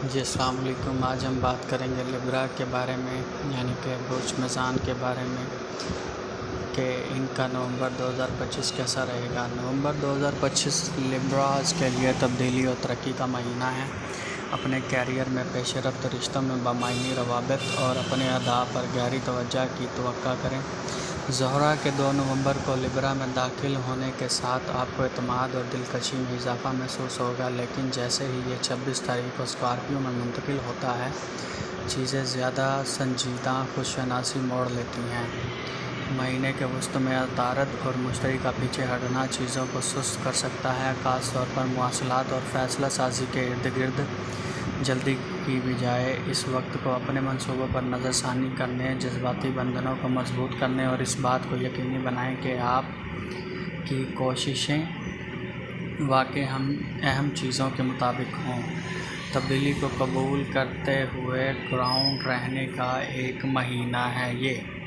جی السلام علیکم۔ آج ہم بات کریں گے لیبرا کے بارے میں، یعنی کہ برج میزان کے بارے میں کہ ان کا نومبر 2025 کیسا رہے گا۔ نومبر 2025 لیبراز کے لیے تبدیلی اور ترقی کا مہینہ ہے۔ اپنے کیریئر میں پیش رفت، رشتوں میں بامعنی روابط اور اپنے اہداف پر گہری توجہ کی توقع کریں۔ زہرہ کے 2 نومبر کو لیبرا میں داخل ہونے کے ساتھ آپ کو اعتماد اور دلکشی میں اضافہ محسوس ہوگا، لیکن جیسے ہی یہ 26 تاریخ کو اسکارپیو میں منتقل ہوتا ہے، چیزیں زیادہ سنجیدہ خودشناسی موڑ لیتی ہیں۔ مہینے کے وسط میں عطارد اور مشتری کا پیچھے ہٹنا چیزوں کو سست کر سکتا ہے، خاص طور پر مواصلات اور فیصلہ سازی کے ارد گرد۔ جلدی کی بجائے اس وقت کو اپنے منصوبوں پر نظر ثانی کرنے، جذباتی بندھنوں کو مضبوط کرنے اور اس بات کو یقینی بنائیں کہ آپ کی کوششیں واقعی اہم چیزوں کے مطابق ہوں۔ تبدیلی کو قبول کرتے ہوئے گراؤنڈ رہنے کا ایک مہینہ ہے یہ۔